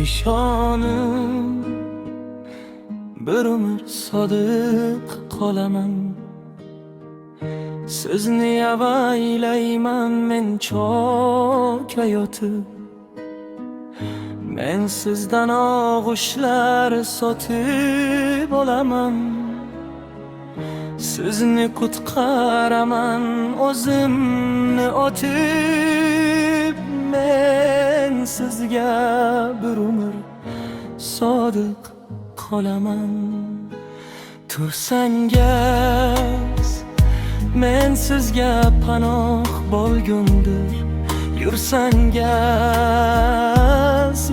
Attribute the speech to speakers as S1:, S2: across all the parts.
S1: ishonim, bir umr sodiq qolaman. Sizni avaylayman men cho'kayotib, men sizdan og'ushlar sotib olaman. Sizni qutqaraman o'zimni otib, men sizga bir umr sodiq qolaman. Tursangiz men sizga panoh bo'lgundir, yursangiz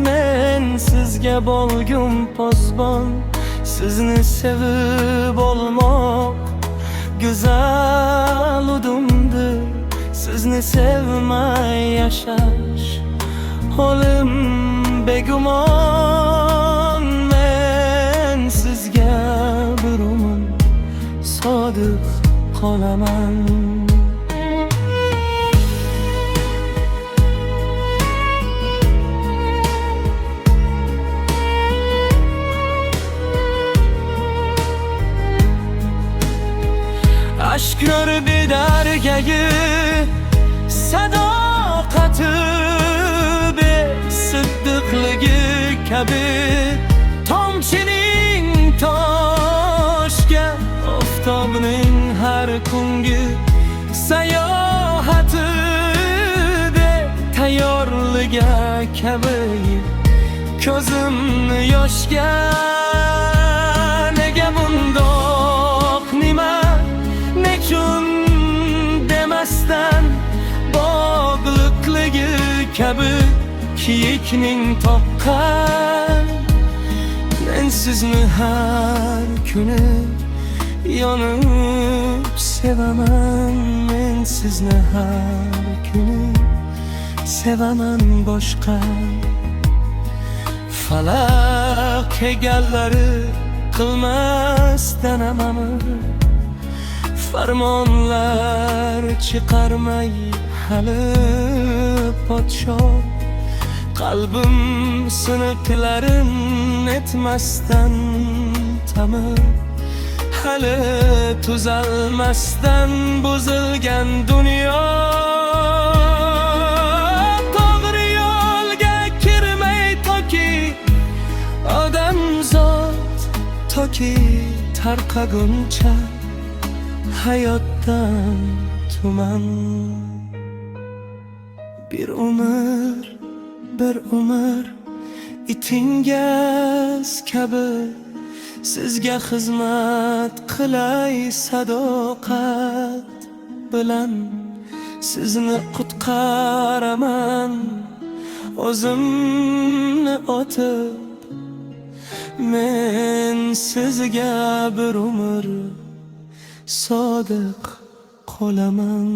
S1: men sizga bo'lgum posbon. Sizni sevib olmoq go'zal udumdir, sizni sevmay yashash o'lim begumon. Men sizga bir umr sodiq qolaman. Aşklar bedargagi sadoqati besiddiqligi kabi, tomchining toshga oftobning har kungi sayohati de tayyorligi kabi, ko'zimni yoshga nega bundoq nima nechun demasdan bog'liqligi kabi, kiyikning toqqan. Men sizni har kuni yonib sevaman, men sizni har kuni sevaman. Boshqa falak egallari qilmasdan amamir, farmonlar chiqarmay hali podsho, qalbim siniqlarin etmasdan tamir, hali tuzalmasdan buzilgan dunyo. To'g'ri yo'lga kirmay toki odamzod, toki tarqaguncha hayotdan tuman. Bir umr itingiz kabi sizga xizmat qilay sadoqat bilan. Sizni qutqaraman o'zimni otib, men sizga bir umr sodiq qolaman.